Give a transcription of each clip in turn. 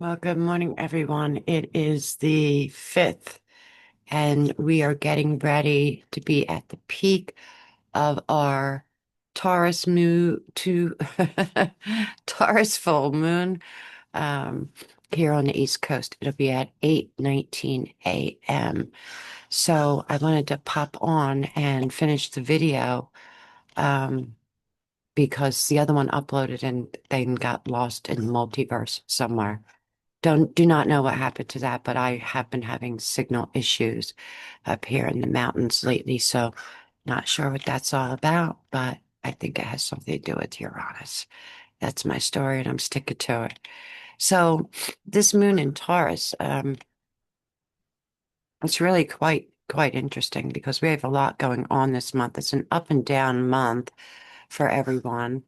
Well, good morning, everyone. It is the 5th, and we are getting ready to be at the peak of our Taurus moon to Taurus full moon here on the East Coast. It'll be at 8:19 a.m. So I wanted to pop on and finish the video um, because the other one uploaded and then got lost in the multiverse somewhere. Do not know what happened to that, but I have been having signal issues up here in the mountains lately, so not sure what that's all about, but I think it has something to do with Uranus. That's my story, and I'm sticking to it. So this moon in Taurus, it's really quite interesting because we have a lot going on this month. It's an up and down month for everyone,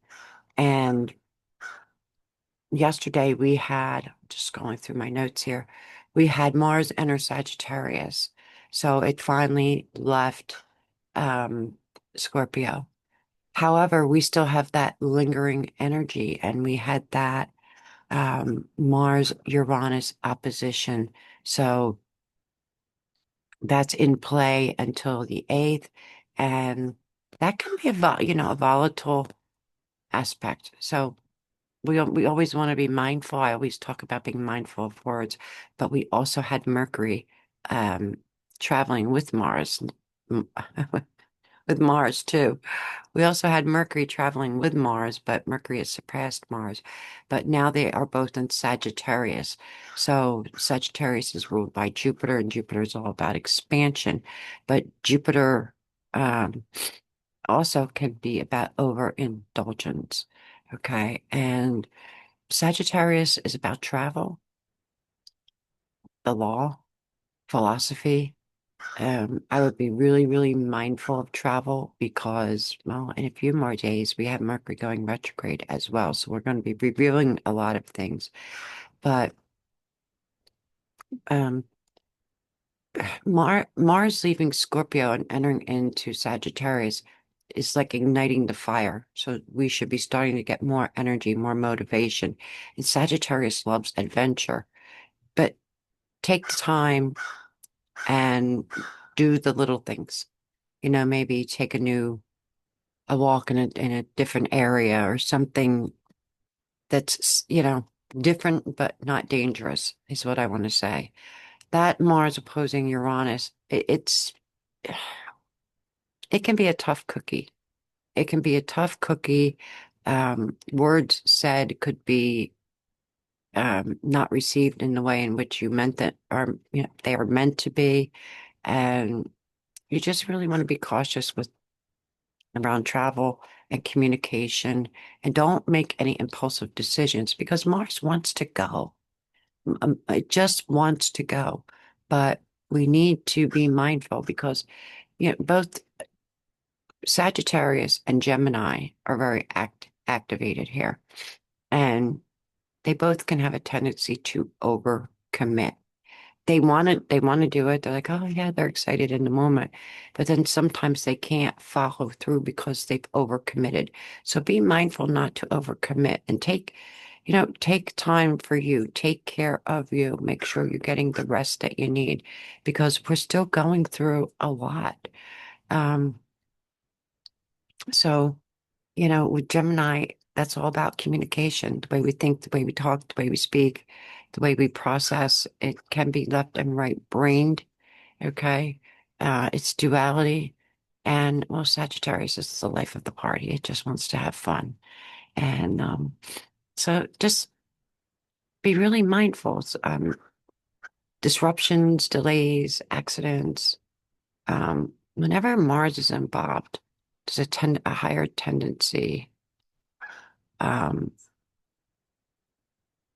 and yesterday we had, just going through my notes here, we had Mars enter Sagittarius. So it finally left um, Scorpio. However, we still have that lingering energy, and we had that Mars Uranus opposition. So that's in play until the 8th. And that can be a volatile aspect. So we always want to be mindful. I always talk about being mindful of words, but we also had Mercury um, traveling with Mars, with Mars too. We also had Mercury traveling with Mars, but Mercury has surpassed Mars. But now they are both in Sagittarius. So Sagittarius is ruled by Jupiter, and Jupiter is all about expansion. But Jupiter also can be about overindulgence. Okay. And Sagittarius is about travel, the law, philosophy. I would be really mindful of travel because, well, in a few more days, we have Mercury going retrograde as well. So we're going to be reviewing a lot of things. But um, Mars leaving Scorpio and entering into Sagittarius is like igniting the fire. So we should be starting to get more energy, more motivation. And Sagittarius loves adventure, but take the time and do the little things. Maybe take a walk in a different area or something that's, different but not dangerous is what I want to say. That Mars opposing Uranus, it can be a tough cookie. It can be a tough cookie. Words said could be not received in the way in which you meant that, or they are meant to be, and you just really want to be cautious with around travel and communication, and don't make any impulsive decisions because Mars wants to go. It just wants to go, but we need to be mindful because both Sagittarius and Gemini are very activated here, and they both can have a tendency to overcommit. They want to do it. They're like, oh yeah, they're excited in the moment. But then sometimes they can't follow through because they've overcommitted. So be mindful not to overcommit and take time for you. Take care of you. Make sure you're getting the rest that you need because we're still going through a lot. Um, so with Gemini, that's all about communication, the way we think, the way we talk, the way we speak, the way we process. It can be left and right brained. Okay. It's duality. And well, Sagittarius is the life of the party. It just wants to have fun. And so just be really mindful. Disruptions, delays, accidents. Whenever Mars is involved, there's a higher tendency um,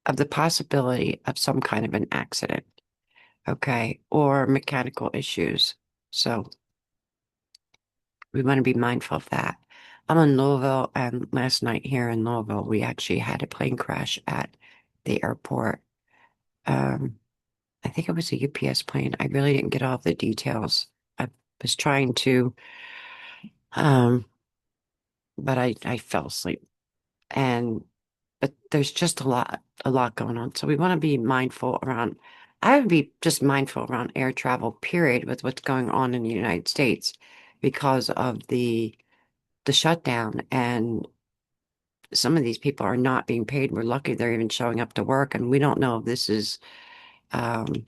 of the possibility of some kind of an accident, okay, or mechanical issues. So we want to be mindful of that. I'm in Louisville, and last night here in Louisville, we actually had a plane crash at the airport. Um, I think it was a UPS plane. I really didn't get all the details. I was trying to, um, but I fell asleep. And but there's just a lot going on. So we want to be mindful around, I would be just mindful around air travel, period, with what's going on in the United States because of the shutdown. And some of these people are not being paid. We're lucky they're even showing up to work. And we don't know if this is, um,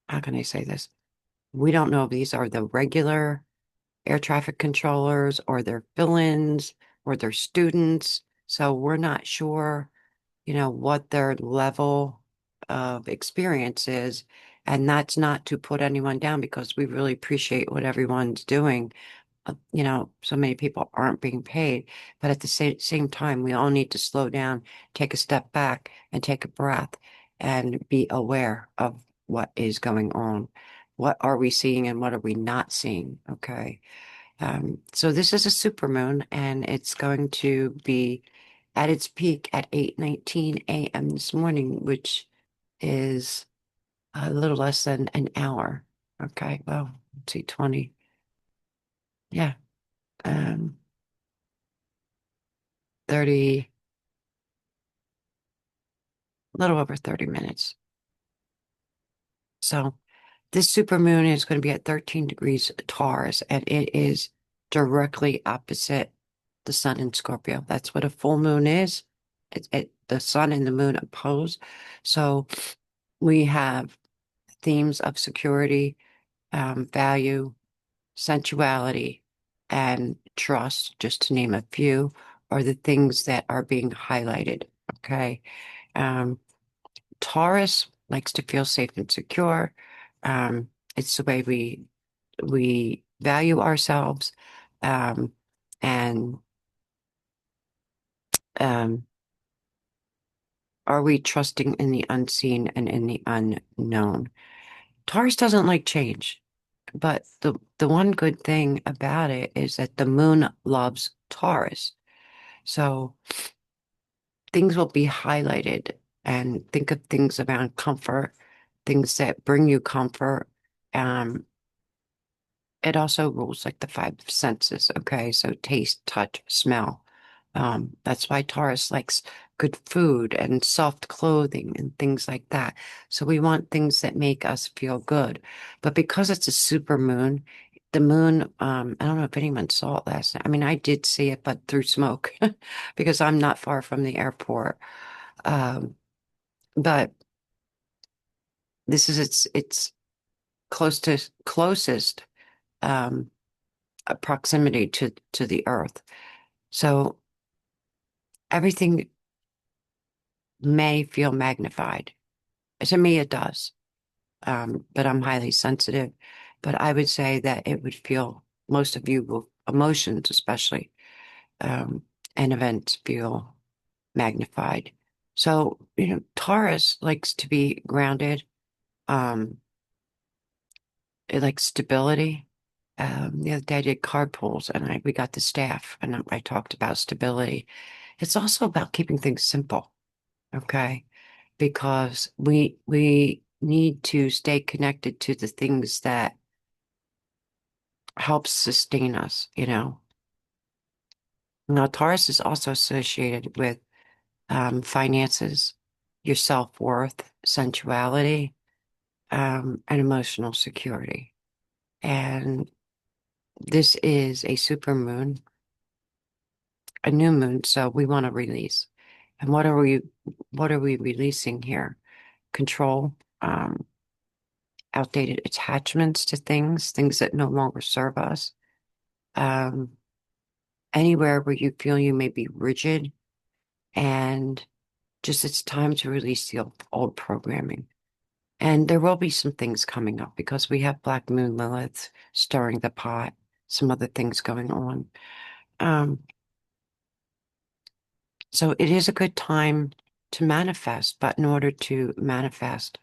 how can I say this? We don't know if these are the regular air traffic controllers or they're fill-ins or they're students. So we're not sure, what their level of experience is. And that's not to put anyone down because we really appreciate what everyone's doing. So many people aren't being paid, but at the same time, we all need to slow down, take a step back, and take a breath and be aware of what is going on. What are we seeing and what are we not seeing? Okay. So this is a supermoon and it's going to be at its peak at 8:19 a.m. this morning, which is a little less than an hour. Okay. Well, let's see, 20. Yeah. Um, 30, a little over 30 minutes. So this supermoon is going to be at 13 degrees Taurus, and it is directly opposite the sun in Scorpio. That's what a full moon is. The sun and the moon oppose. So we have themes of security, value, sensuality, and trust, just to name a few, are the things that are being highlighted. Okay. Um, Taurus likes to feel safe and secure. It's the way we value ourselves, um, and um, are we trusting in the unseen and in the unknown? Taurus doesn't like change, but the one good thing about it is that the moon loves Taurus. So things will be highlighted and think of things around comfort, things that bring you comfort. Um, It also rules like the five senses. Okay. So taste, touch, smell. That's why Taurus likes good food and soft clothing and things like that. So we want things that make us feel good. But because it's a super moon, the moon, I don't know if anyone saw it last night. I mean, I did see it, but through smoke because I'm not far from the airport. Um, but this is its closest um proximity to the earth. So everything may feel magnified. To me, it does. But I'm highly sensitive. But I would say that it would feel, most of you will, emotions especially, um, and events feel magnified. So, Taurus likes to be grounded. Um, it likes stability. The other day I did card pulls and we got the staff and I talked about stability. It's also about keeping things simple. Okay. Because we need to stay connected to the things that help sustain us. Now, Taurus is also associated with finances, your self-worth, sensuality, and emotional security. And this is a super moon, a new moon, so we want to release. And what are we releasing here? Control, outdated attachments to things that no longer serve us. Um, Anywhere where you feel you may be rigid and just it's time to release the old programming. And there will be some things coming up because we have Black Moon Lilith stirring the pot, some other things going on. Um, so it is a good time to manifest, but in order to manifest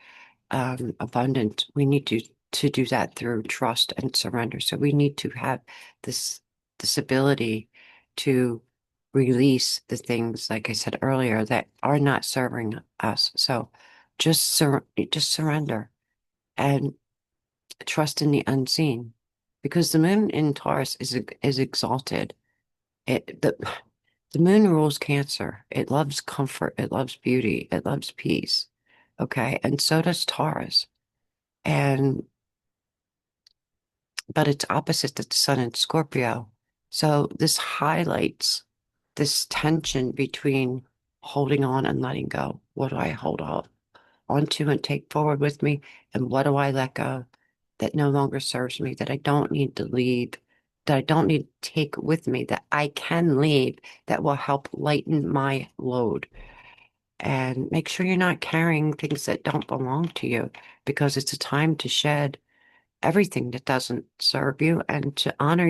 abundant, we need to do that through trust and surrender. So we need to have this this ability to release the things, like I said earlier, that are not serving us. So just surrender and trust in the unseen, because the moon in Taurus is exalted. It the The moon rules Cancer. It loves comfort. It loves beauty. It loves peace. Okay. And so does Taurus. And, but it's opposite to the sun in Scorpio. So this highlights this tension between holding on and letting go. What do I hold onto and take forward with me? And what do I let go that no longer serves me, that I don't need to leave, that I don't need to take with me, that I can leave, that will help lighten my load? And make sure you're not carrying things that don't belong to you, because it's a time to shed everything that doesn't serve you and to honor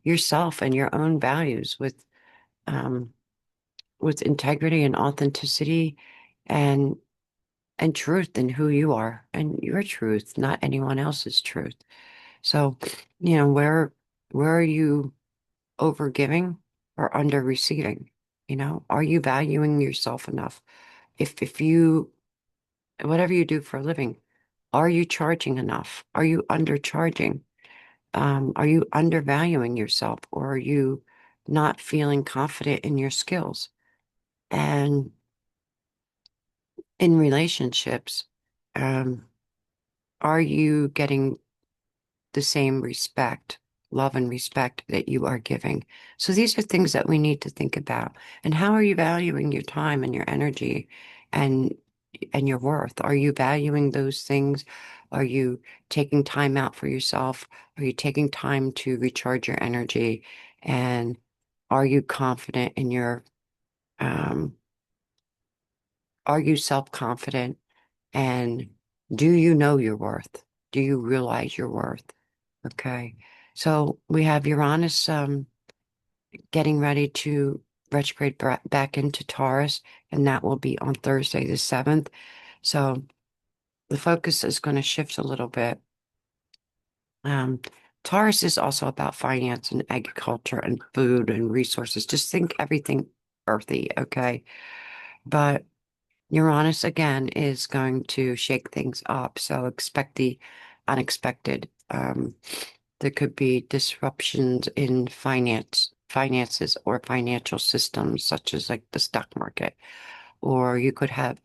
yourself and your own values um, with integrity and authenticity and truth in who you are and your truth, not anyone else's truth. So, where are you over giving or under receiving? Are you valuing yourself enough? If you whatever you do for a living, are you charging enough? Are you undercharging? Are you undervaluing yourself, or are you not feeling confident in your skills? And in relationships, um, are you getting the same respect, love and respect that you are giving? So these are things that we need to think about. And how are you valuing your time and your energy and your worth? Are you valuing those things? Are you taking time out for yourself? Are you taking time to recharge your energy? And are you confident in um, are you self-confident? And do you know your worth? Do you realize your worth? Okay. So we have Uranus getting ready to retrograde back into Taurus, and that will be on Thursday the 7th. So the focus is going to shift a little bit. Um, Taurus is also about finance and agriculture and food and resources. Just think everything earthy, okay? But Uranus again is going to shake things up, so expect the unexpected. There could be disruptions in finances or financial systems, such as like the stock market, or you could have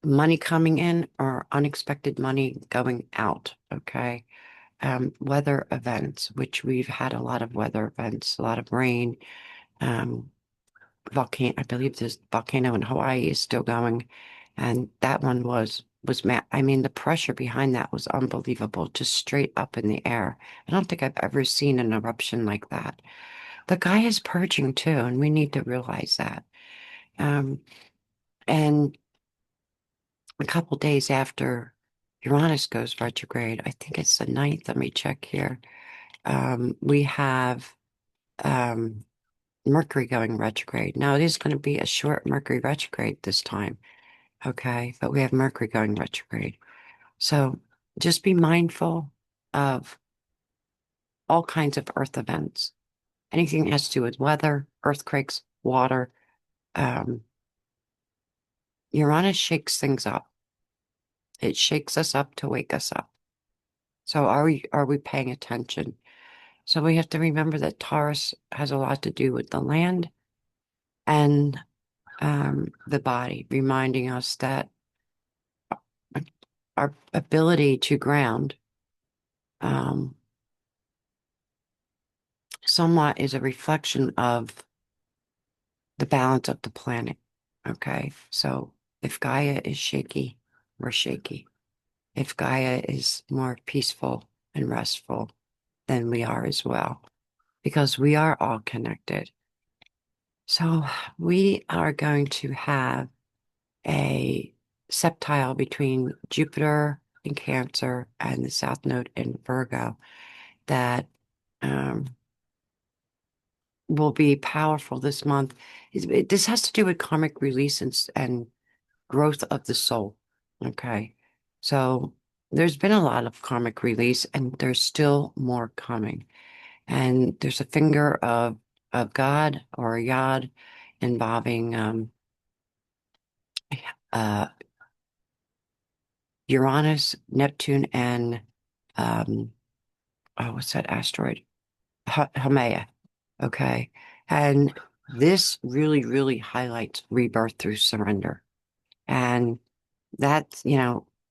money coming in or unexpected money going out. Okay. Weather events, which we've had a lot of weather events, a lot of rain. Um, I believe this volcano in Hawaii is still going, and that one was I mean, the pressure behind that was unbelievable, just straight up in the air. I don't think I've ever seen an eruption like that. The guy is purging too, and we need to realize that. Um, and a couple days after Uranus goes retrograde, I think it's the 9th. Let me check here. We have um, Mercury going retrograde. Now, it is going to be a short Mercury retrograde this time. Okay, but we have Mercury going retrograde. So just be mindful of all kinds of earth events. Anything that has to do with weather, earthquakes, water. Um, Uranus shakes things up. It shakes us up to wake us up. So are we paying attention? So we have to remember that Taurus has a lot to do with the land and the body, reminding us that our ability to ground um, somewhat is a reflection of the balance of the planet. Okay. So if Gaia is shaky, we're shaky. If Gaia is more peaceful and restful, then we are as well, because we are all connected. So we are going to have a septile between Jupiter in Cancer and the South Node in Virgo that um, will be powerful this month. This has to do with karmic release and growth of the soul. Okay. So there's been a lot of karmic release and there's still more coming. And there's a finger of God or a Yod involving uh Uranus, Neptune, and um what's that asteroid? Haumea. Okay. And this really, really highlights rebirth through surrender. And that's,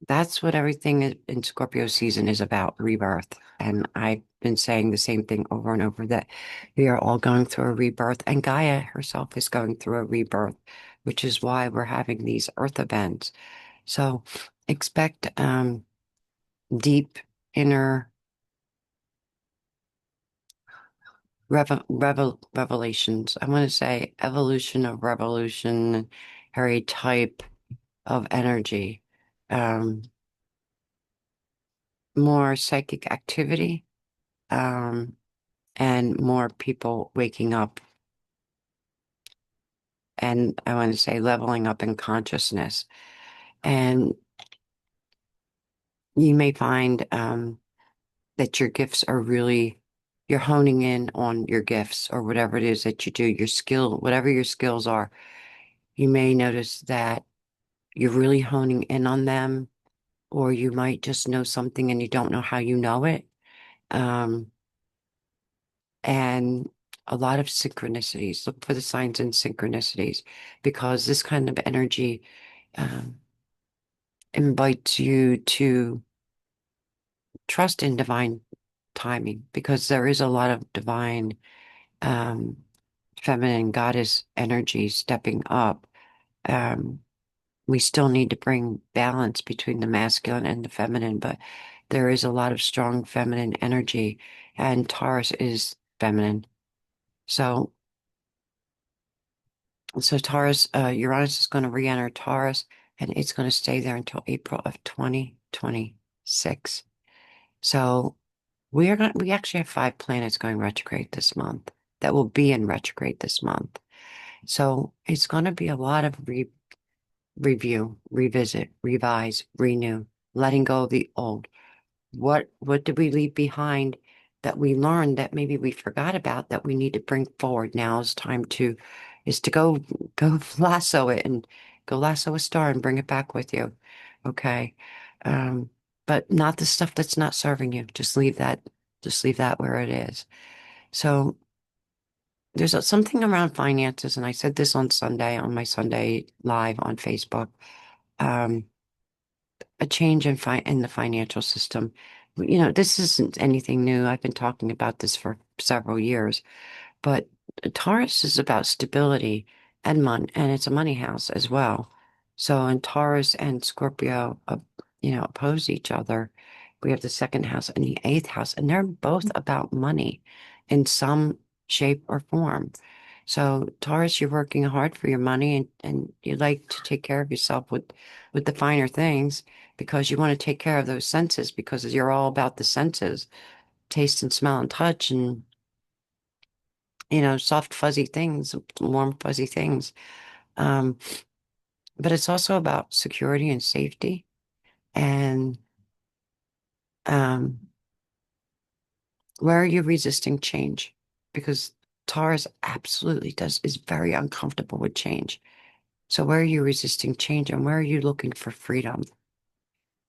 that's what everything in Scorpio season is about, rebirth. And I've been saying the same thing over and over that we are all going through a rebirth, and Gaia herself is going through a rebirth, which is why we're having these earth events. So expect deep inner revelations. I want to say evolution of revolution, very type of energy, um, more psychic activity, um, and more people waking up. And I want to say leveling up in consciousness. And you may find that your gifts are really, you're honing in on your gifts or whatever it is that you do, your skill, whatever your skills are. You may notice that you're really honing in on them, or you might just know something and you don't know how you know it. Um, and a lot of synchronicities. Look for the signs and synchronicities because this kind of energy um, invites you to trust in divine timing because there is a lot of divine um, feminine goddess energy stepping up. Um, we still need to bring balance between the masculine and the feminine, but there is a lot of strong feminine energy, and Taurus is feminine. So, so Taurus, Uranus is going to re-enter Taurus, and it's going to stay there until April of 2026. So we actually have 5 planets going retrograde this month that will be in retrograde this month. So it's going to be a lot of review, revisit, revise, renew, letting go of the old. What did we leave behind that we learned that maybe we forgot about that we need to bring forward? Now is time to is to go lasso it and go lasso a star and bring it back with you. Okay. Um, but not the stuff that's not serving you. Just leave that where it is. So there's something around finances, and I said this on Sunday on my Sunday live on Facebook. Um, a change in the financial system. This isn't anything new. I've been talking about this for several years, but Taurus is about stability and money, and it's a money house as well. So, and Taurus and Scorpio, oppose each other. We have the second house and the eighth house, and they're both about money in some shape or form. So, Taurus, you're working hard for your money, and you like to take care of yourself with the finer things because you want to take care of those senses because you're all about the senses, taste and smell and touch and soft, fuzzy things, warm, fuzzy things. Um, but it's also about security and safety and um, where are you resisting change? Because Taurus absolutely is very uncomfortable with change. So where are you resisting change and where are you looking for freedom?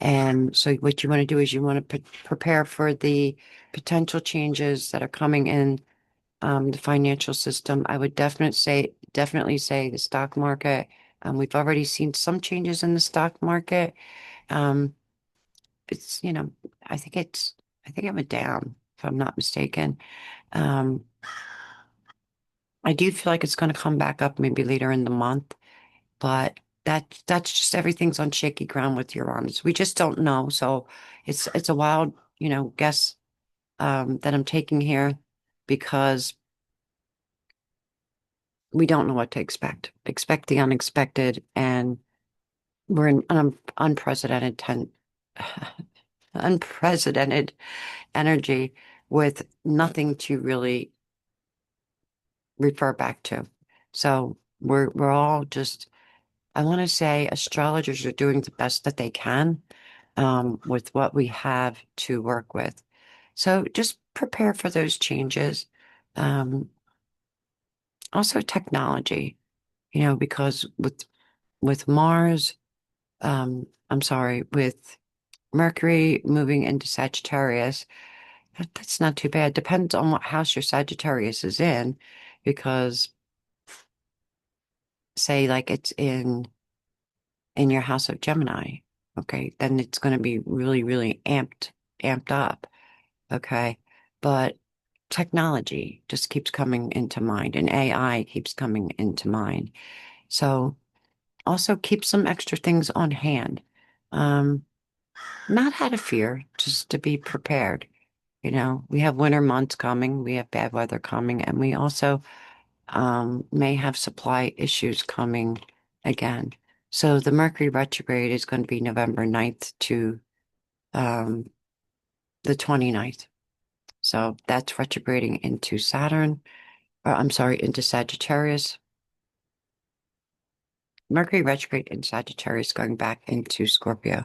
And so what you want to do is you want to prepare for the potential changes that are coming in the financial system. I would definitely say the stock market. We've already seen some changes in the stock market. Um, it's, I think I think it went down, if I'm not mistaken. Um, I do feel like it's going to come back up maybe later in the month, but that's just everything's on shaky ground with Uranus. We just don't know. So it's a wild, guess that I'm taking here because we don't know what to expect. Expect the unexpected, and we're in an unprecedented energy with nothing to really refer back to. So we're all just, I want to say astrologers are doing the best that they can with what we have to work with. So just prepare for those changes. Um, Also technology, because with Mars, I'm sorry, with Mercury moving into Sagittarius, that's not too bad. Depends on what house your Sagittarius is in, because say like it's in your house of Gemini, okay, then it's going to be really, really amped up, okay? But technology just keeps coming into mind, and AI keeps coming into mind. So also keep some extra things on hand. Um, Not out of fear, just to be prepared. You know, we have winter months coming, we have bad weather coming, and we also may have supply issues coming again. So the Mercury retrograde is going to be November 9th to um, the 29th. So that's retrograding into Saturn, or I'm sorry, into Sagittarius. Mercury retrograde in Sagittarius going back into Scorpio.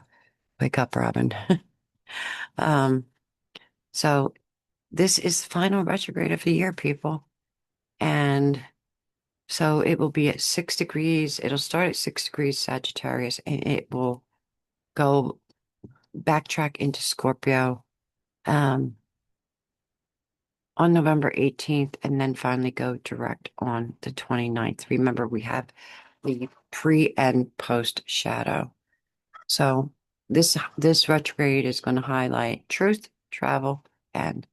Wake up, Robin. Um, so this is the final retrograde of the year, people. And so it will be at 6 degrees. It'll start at 6 degrees Sagittarius and it will go backtrack into Scorpio um, on November 18th and then finally go direct on the 29th. Remember, we have the pre and post shadow. So this retrograde is going to highlight truth, travel, and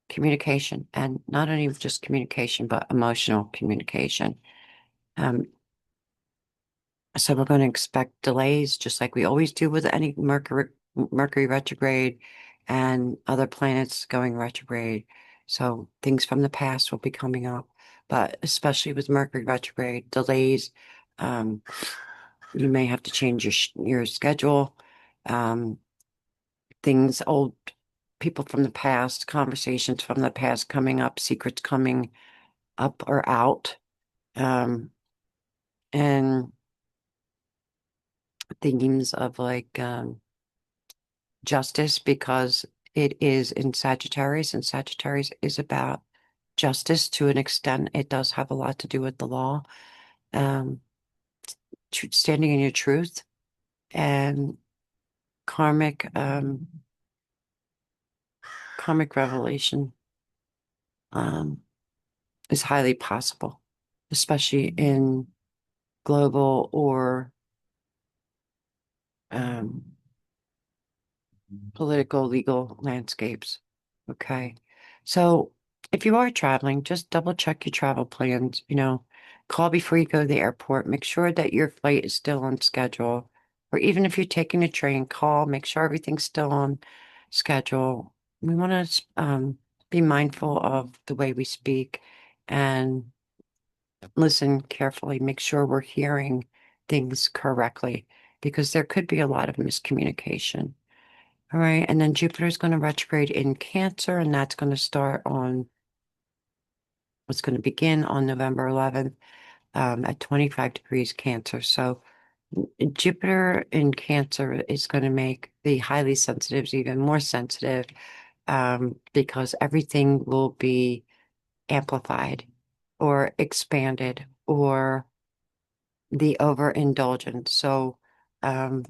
communication, and not only just communication, but emotional communication. Um, So we're going to expect delays, just like we always do with any Mercury retrograde and other planets going retrograde. So things from the past will be coming up, but especially with Mercury retrograde, delays. Um, you may have to change your schedule. Um, Things old people from the past, conversations from the past coming up, secrets coming up or out. And themes of like justice because it is in Sagittarius, and Sagittarius is about justice to an extent. It does have a lot to do with the law, um, standing in your truth, and karmic, karmic revelation um, is highly possible, especially in global or um, political, legal landscapes. Okay. So if you are traveling, just double check your travel plans. You know, call before you go to the airport. Make sure that your flight is still on schedule. Or even if you're taking a train, call, make sure everything's still on schedule. We want to be mindful of the way we speak and listen carefully. Make sure we're hearing things correctly because there could be a lot of miscommunication. All right, and then Jupiter's going to retrograde in Cancer, and that's going to start on, it's going to begin on November 11th at 25 degrees Cancer. So Jupiter in Cancer is going to make the highly sensitives even more sensitive because everything will be amplified or expanded or the overindulgence. So um,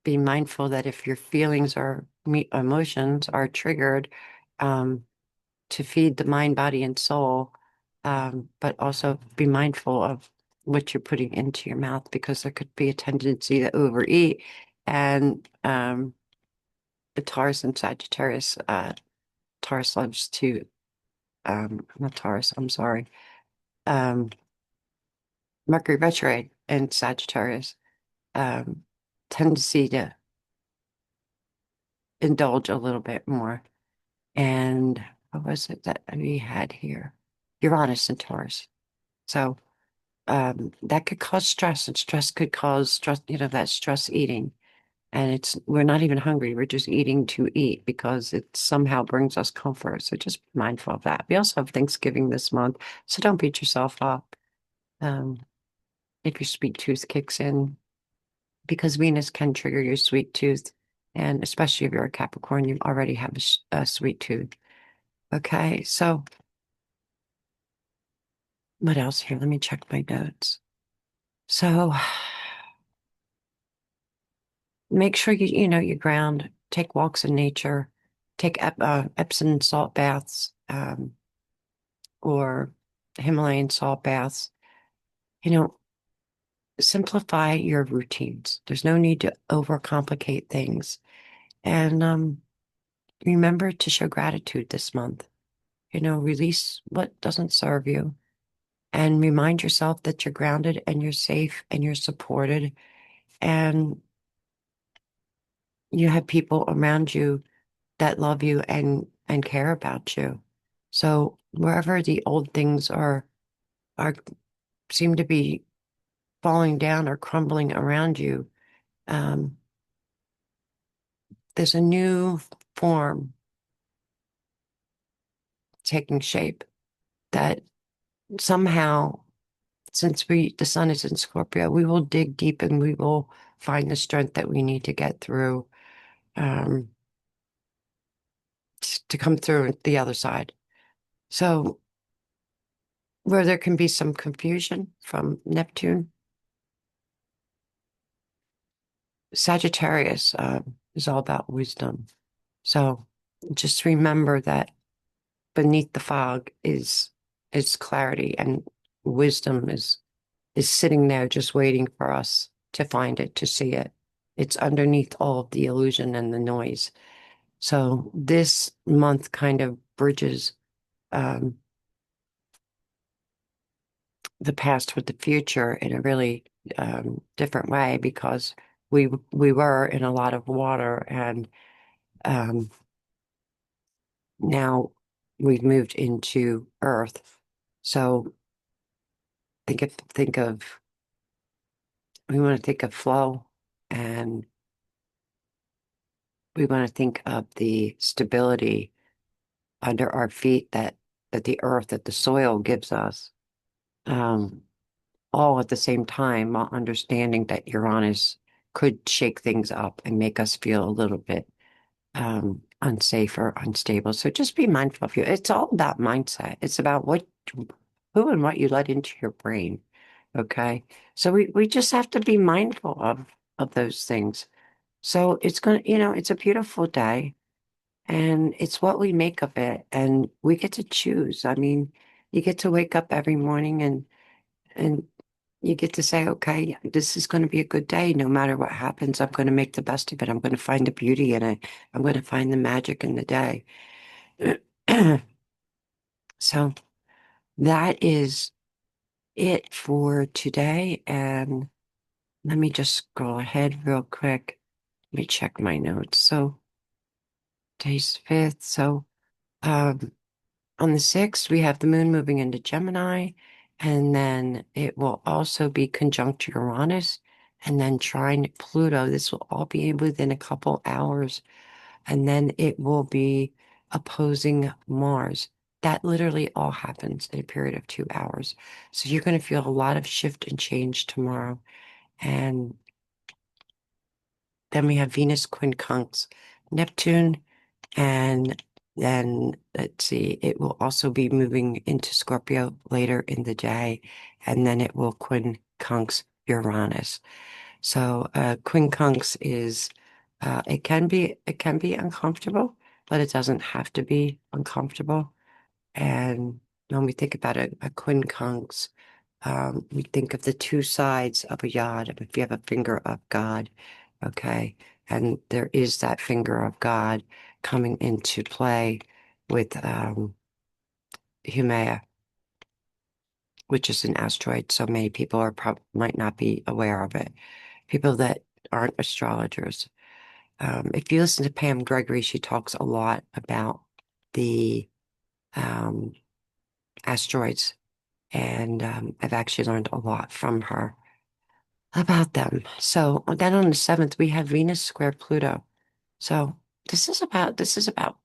be mindful that if your feelings or emotions are triggered, um, to feed the mind, body, and soul, but also be mindful of what you're putting into your mouth because there could be a tendency to overeat. And the Taurus and Sagittarius, Taurus loves to, not Taurus, I'm sorry, um, Mercury retrograde and Sagittarius, um, tendency to indulge a little bit more. And what was it that we had here? Uranus and Taurus. So that could cause stress, and stress could cause stress, you know, that stress eating. And we're not even hungry. We're just eating to eat because it somehow brings us comfort. So just be mindful of that. We also have Thanksgiving this month. So don't beat yourself up um, if your sweet tooth kicks in, because Venus can trigger your sweet tooth. And especially if you're a Capricorn, you already have a sweet tooth. Okay, so what else here? Let me check my notes. So make sure you ground, take walks in nature, take Epsom salt baths, or Himalayan salt baths. You know, simplify your routines. There's no need to overcomplicate things. And remember to show gratitude this month. Release what doesn't serve you and remind yourself that you're grounded and you're safe and you're supported and you have people around you that love you and care about you. So wherever the old things are seem to be falling down or crumbling around you, um, there's a new form taking shape that somehow, since the sun is in Scorpio, we will dig deep and we will find the strength that we need to get through, um, to come through the other side. So where there can be some confusion from Neptune, Sagittarius, is all about wisdom. So just remember that beneath the fog is clarity, and wisdom is sitting there just waiting for us to find it, to see it. It's underneath all of the illusion and the noise. So this month kind of bridges um, the past with the future in a really different way because we were in a lot of water and um, now we've moved into earth. So think of we want to think of flow and we want to think of the stability under our feet that the earth, that the soil gives us, um, all at the same time, while understanding that Uranus could shake things up and make us feel a little bit unsafe or unstable. So just be mindful of you. It's all about mindset. It's about who and what you let into your brain. Okay. So we just have to be mindful of those things. So it's a beautiful day and it's what we make of it. And we get to choose. I mean, you get to wake up every morning and you get to say, okay, this is going to be a good day. No matter what happens, I'm going to make the best of it. I'm going to find the beauty in it. I'm going to find the magic in the day. So that is it for today. And let me just go ahead real quick. Let me check my notes. So today's 5th. So um, on the 6th, we have the moon moving into Gemini, and then it will also be conjunct Uranus and then trine Pluto. This will all be within a couple hours, and then it will be opposing Mars. That literally all happens in a period of 2 hours. So you're going to feel a lot of shift and change tomorrow. And then we have Venus quincunx Neptune. And then let's see, it will also be moving into Scorpio later in the day, and then it will quincunx Uranus. So quincunx is it can be uncomfortable, but it doesn't have to be uncomfortable. And when we think about a quincunx, we think of the two sides of a yod. If you have a finger of God, okay, and there is that finger of God coming into play with Humea, which is an asteroid. So many people might not be aware of it. People that aren't astrologers. If you listen to Pam Gregory, she talks a lot about the um, asteroids, and I've actually learned a lot from her about them. So then on the 7th, we have Venus square Pluto. So this is about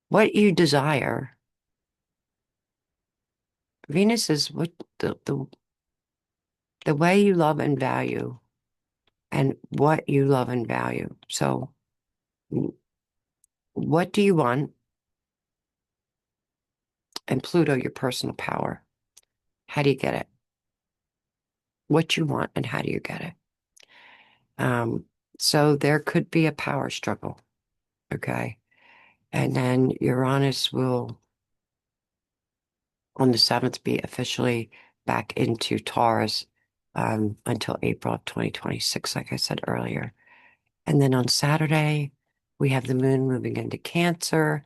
what you desire. Venus is what the way you love and value and what you love and value. So what do you want? And Pluto, your personal power. How do you get it? What you want and how do you get it? Um, so there could be a power struggle. Okay. And then Uranus will on the 7th be officially back into Taurus. until April of 2026, like I said earlier. And then on Saturday, we have the moon moving into Cancer,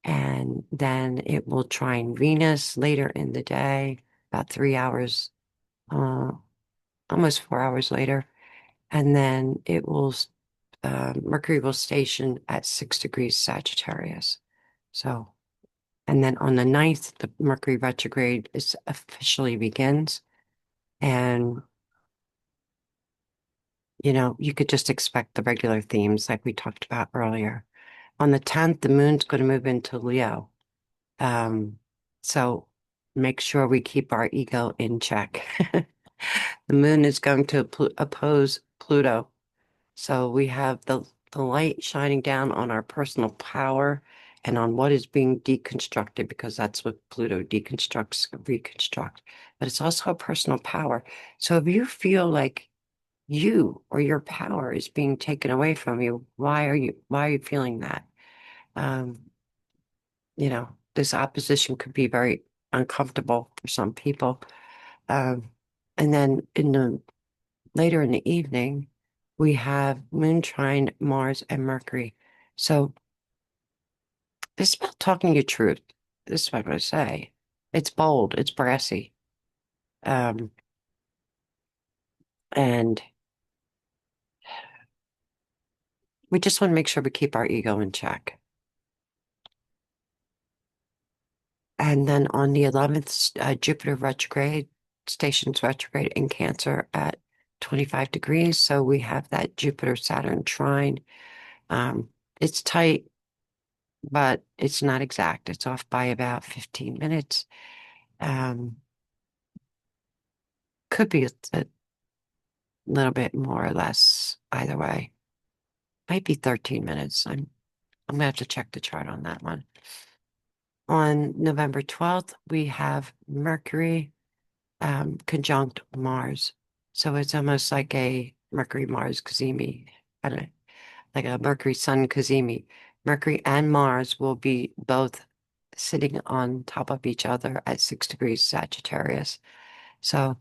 and then it will trine Venus later in the day, about 3 hours, uh, almost 4 hours later. And then Mercury will station at 6 degrees Sagittarius. So, and then on the 9th, the Mercury retrograde is officially begins. And, you could just expect the regular themes like we talked about earlier. On the 10th, the moon's going to move into Leo. Um, so make sure we keep our ego in check. The moon is going to oppose Pluto. So we have the light shining down on our personal power and on what is being deconstructed, because that's what Pluto deconstructs, reconstruct. But it's also a personal power. So if you feel like you or your power is being taken away from you, why are you feeling that? Um, this opposition could be very uncomfortable for some people. Um, and then later in the evening, we have Moon trine Mars and Mercury. So this is about talking your truth. This is what I'm going to say. It's bold, it's brassy. Um, and we just want to make sure we keep our ego in check. And then on the 11th, Jupiter retrograde, stations retrograde in Cancer at 25 degrees. So we have that Jupiter-Saturn trine. It's tight, but it's not exact. It's off by about 15 minutes. Um, could be a little bit more or less either way. Might be 13 minutes. I'm gonna have to check the chart on that one. On November 12th, we have Mercury conjunct Mars. So it's almost like a Mercury-Mars cazimi. I don't know, like a Mercury-Sun cazimi. Mercury and Mars will be both sitting on top of each other at 6 degrees Sagittarius. So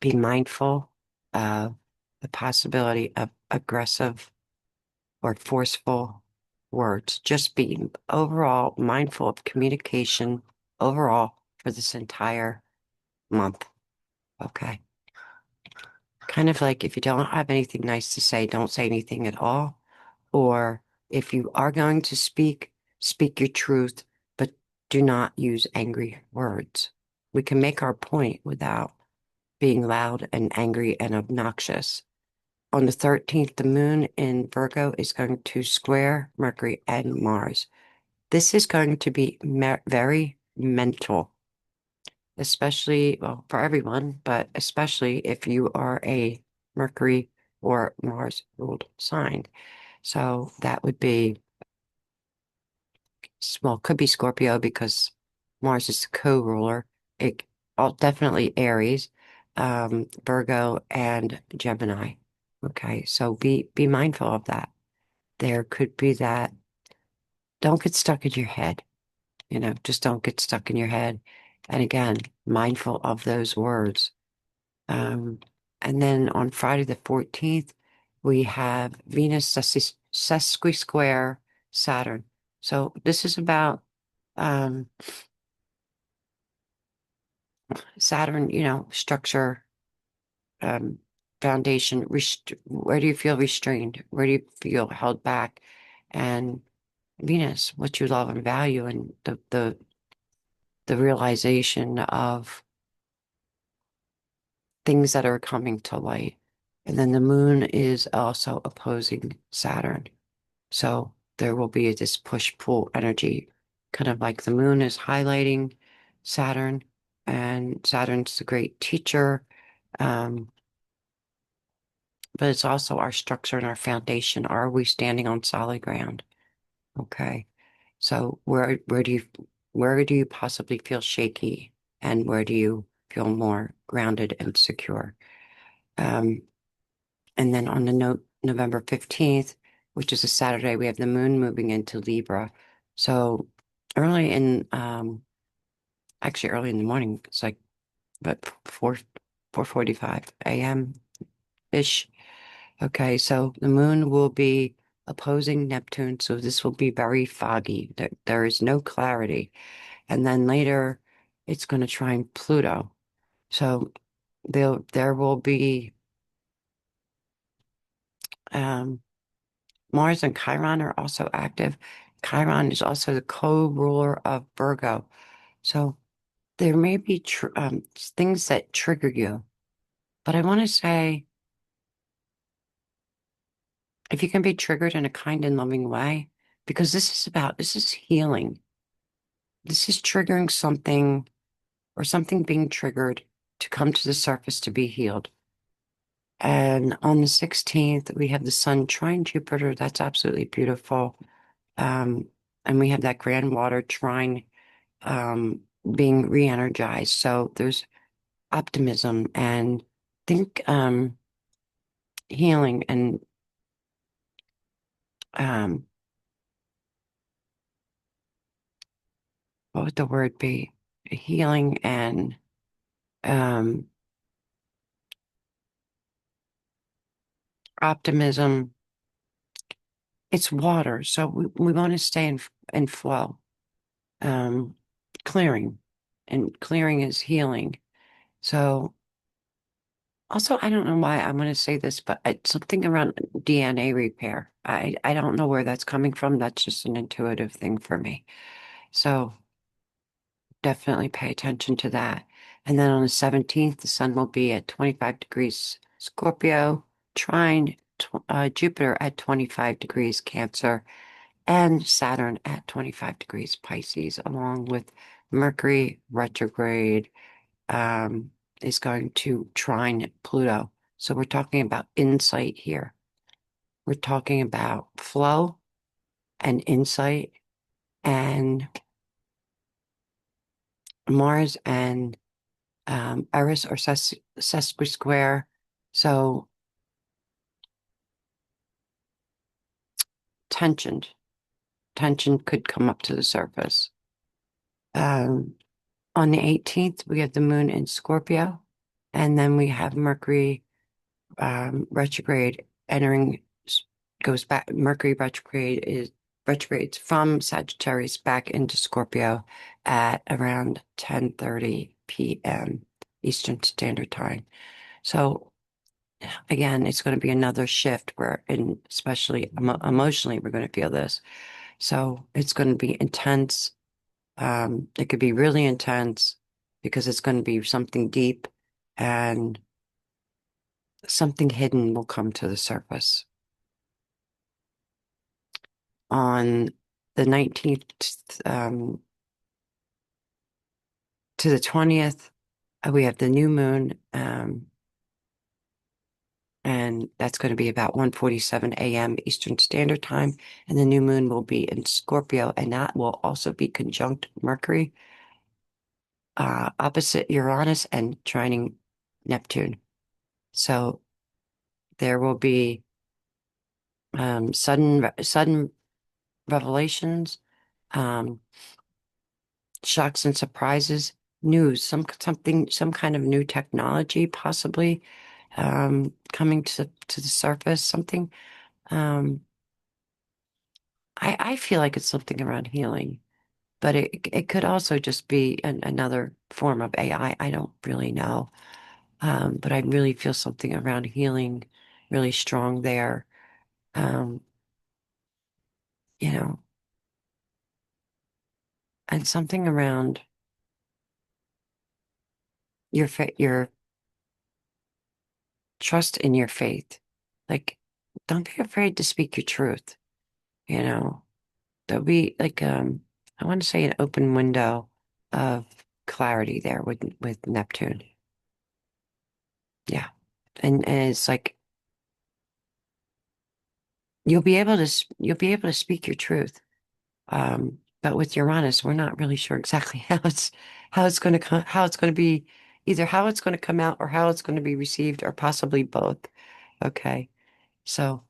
be mindful of the possibility of aggressive or forceful words. Just be overall mindful of communication overall for this entire month. Okay. Kind of like if you don't have anything nice to say, don't say anything at all. Or if you are going to speak, speak your truth, but do not use angry words. We can make our point without being loud and angry and obnoxious. On the 13th, the moon in Virgo is going to square Mercury and Mars. This is going to be very mental, especially, well, for everyone, but especially if you are a Mercury or Mars ruled sign. So that would be, well, could be Scorpio because Mars is the co-ruler. It definitely Aries, Virgo, and Gemini. Okay, so be mindful of that. There could be that. Don't get stuck in your head. Just don't get stuck in your head. And again, mindful of those words. Um, and then on Friday the 14th, we have Venus sesqui-square Saturn. So this is about Saturn, structure, um, foundation. Where do you feel restrained? Where do you feel held back? And Venus, what you love and value, and the realization of things that are coming to light. And then the moon is also opposing Saturn. So there will be this push-pull energy, kind of like the moon is highlighting Saturn, and Saturn's the great teacher. Um, but it's also our structure and our foundation. Are we standing on solid ground? Okay. So where do you possibly feel shaky, and where do you feel more grounded and secure? Um, And then on the November 15th, which is a Saturday, we have the moon moving into Libra. So early in, actually early in the morning, it's like but 4:45 a.m. ish. Okay, so the moon will be opposing Neptune, so this will be very foggy. There is no clarity. And then later it's going to trine Pluto. So there will be um, Mars and Chiron are also active. Chiron is also the co-ruler of Virgo. So there may be things that trigger you. But I want to say, if you can be triggered in a kind and loving way, because this is healing. This is triggering something or something being triggered to come to the surface to be healed. And on the 16th, we have the sun trine Jupiter. That's absolutely beautiful. Um, and we have that grand water trine being re-energized. So there's optimism and think healing and um, what would the word be? Healing and um, optimism. It's water, so we want to stay in flow. Um, clearing, and clearing is healing. So also, I don't know why I'm going to say this, but it's something around DNA repair. I don't know where that's coming from. That's just an intuitive thing for me. So definitely pay attention to that. And then on the 17th, the sun will be at 25 degrees Scorpio, trine Jupiter at 25 degrees Cancer, and Saturn at 25 degrees Pisces, along with Mercury retrograde is going to trine Pluto. So we're talking about insight here. We're talking about flow and insight and Mars and Eris or sesqui-square. So tension, tension could come up to the surface. Um, on the 18th, we have the moon in Scorpio, and then we have Mercury retrograde entering, goes back. Mercury retrograde is retrogrades from Sagittarius back into Scorpio at around 10:30 p.m. Eastern Standard Time. So again, it's going to be another shift where, and especially emotionally, we're going to feel this. So it's going to be intense. It could be really intense because it's going to be something deep and something hidden will come to the surface. On the 19th to the 20th, we have the new moon, and that's going to be about 1:47 a.m. Eastern Standard Time. And the new moon will be in Scorpio, and that will also be conjunct Mercury, opposite Uranus, and trining Neptune. So there will be sudden revelations, um, shocks and surprises, news, some kind of new technology possibly coming to the surface, something. Um, I feel like it's something around healing, but it could also just be another form of AI. I don't really know. But I really feel something around healing really strong there. Um, you know, and something around your trust in your faith. Like, don't be afraid to speak your truth, you know. There'll be like I want to say an open window of clarity there with Neptune. Yeah. And it's like you'll be able to speak your truth. But with Uranus, we're not really sure exactly how it's going to come, how it's going to be, either how it's going to come out or how it's going to be received, or possibly both. Okay. So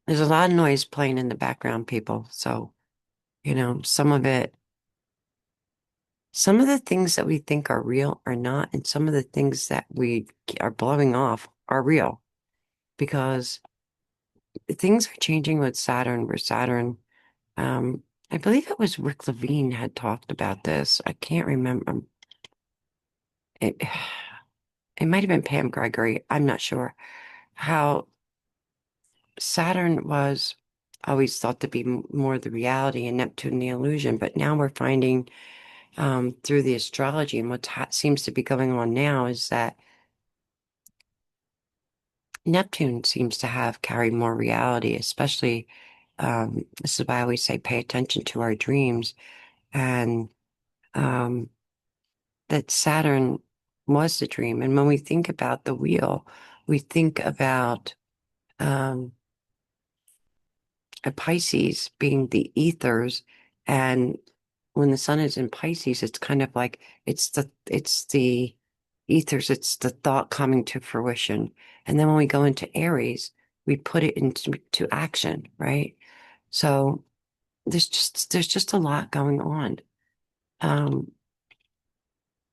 there's a lot of noise playing in the background, people. So, some of it Some of the things that we think are real are not, and some of the things that we are blowing off are real because things are changing with Saturn, where Saturn, um, I believe it was Rick Levine had talked about this. I can't remember. It, it might have been Pam Gregory. I'm not sure. How Saturn was always thought to be more the reality and Neptune the illusion, but now we're finding through the astrology and what seems to be going on now is that Neptune seems to have carry more reality, especially this is why I always say pay attention to our dreams and um, that Saturn was the dream. And when we think about the wheel, we think about um, a Pisces being the ethers, and when the sun is in Pisces, it's kind of like it's the ethers, it's the thought coming to fruition. And then when we go into Aries, we put it into to action, right? So there's just a lot going on. Um,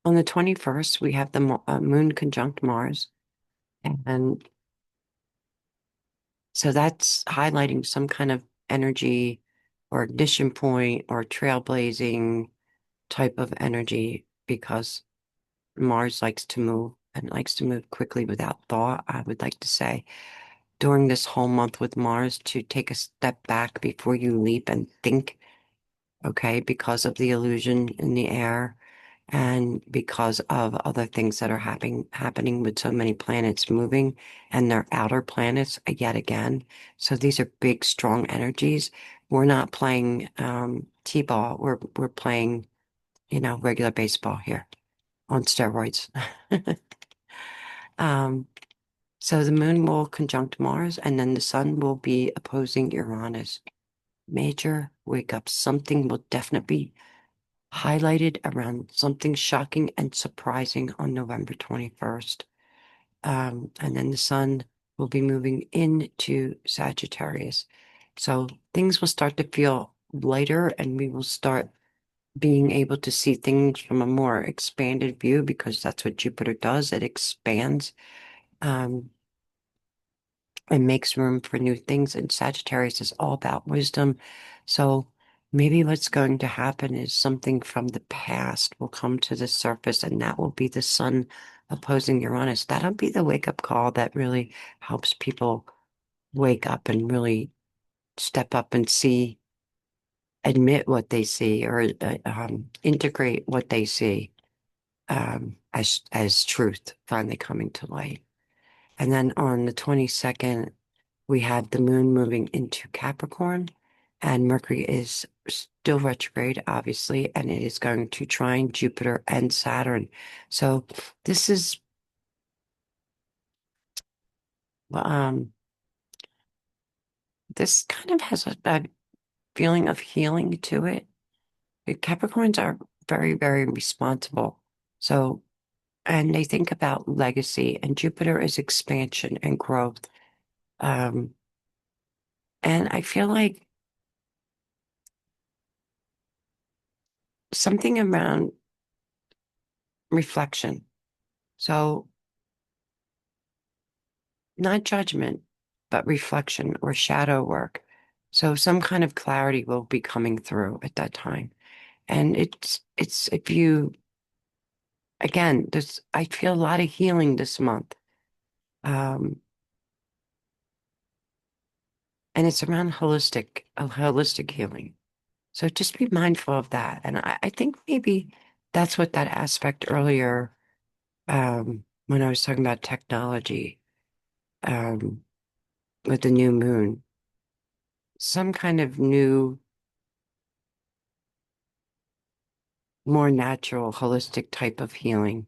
on the 21st, we have the moon conjunct Mars, and so that's highlighting some kind of energy or ignition point or trailblazing type of energy because Mars likes to move and likes to move quickly without thought. I would like to say during this whole month with Mars to take a step back before you leap and think, okay, because of the illusion in the air and because of other things that are happening with so many planets moving and their outer planets yet again. So these are big, strong energies. We're not playing T-ball. We're playing, regular baseball here on steroids. Um, so the moon will conjunct Mars, and then the sun will be opposing Uranus. Major wake up. Something will definitely be highlighted around something shocking and surprising on November 21st. And then the sun will be moving into Sagittarius. So things will start to feel lighter and we will start being able to see things from a more expanded view because that's what Jupiter does. It expands um, and makes room for new things. And Sagittarius is all about wisdom. So maybe what's going to happen is something from the past will come to the surface, and that will be the sun opposing Uranus. That'll be the wake-up call that really helps people wake up and really step up and see, admit what they see, or integrate what they see as truth finally coming to light. And then on the 22nd, we have the moon moving into Capricorn, and Mercury is still retrograde, obviously, and it is going to trine Jupiter and Saturn. So this is um this kind of has a feeling of healing to it. The Capricorns are very, very responsible. So, and they think about legacy, and Jupiter is expansion and growth. Um, and I feel like something around reflection. So, not judgment, but reflection or shadow work. So, some kind of clarity will be coming through at that time. And it's if you again, this I feel a lot of healing this month. Um, and it's around holistic healing. So just be mindful of that. And I think maybe that's what that aspect earlier, when I was talking about technology, um, with the new moon, some kind of new, more natural, holistic type of healing.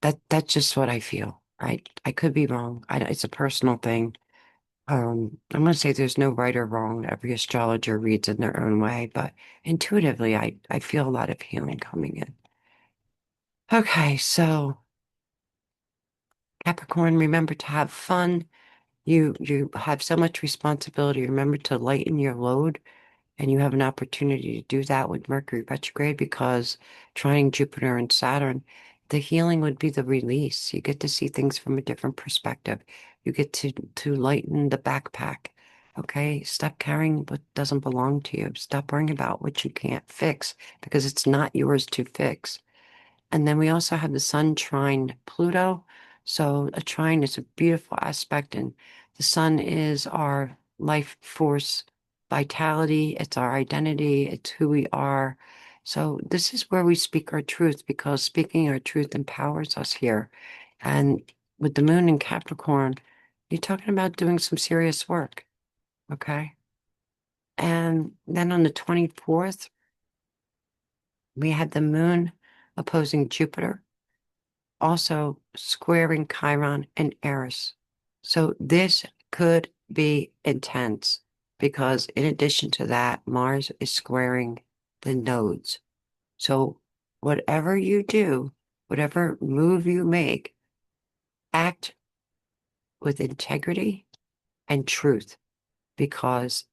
That's just what I feel. I could be wrong. It's a personal thing. I'm going to say there's no right or wrong. Every astrologer reads in their own way, but intuitively, I feel a lot of healing coming in. Okay, so Capricorn, remember to have fun. You have so much responsibility. Remember to lighten your load. And you have an opportunity to do that with Mercury retrograde because trying Jupiter and Saturn, the healing would be the release. You get to see things from a different perspective. You get to lighten the backpack. Okay, stop carrying what doesn't belong to you. Stop worrying about what you can't fix because it's not yours to fix. And then we also have the Sun trine Pluto. So a trine is a beautiful aspect, and the Sun is our life force vitality. It's our identity. It's who we are. So this is where we speak our truth because speaking our truth empowers us here. And with the moon in Capricorn, you're talking about doing some serious work. Okay. And then on the 24th, we had the moon opposing Jupiter, also squaring Chiron and Eris. So this could be intense because in addition to that, Mars is squaring the nodes. So whatever you do, whatever move you make, act with integrity and truth because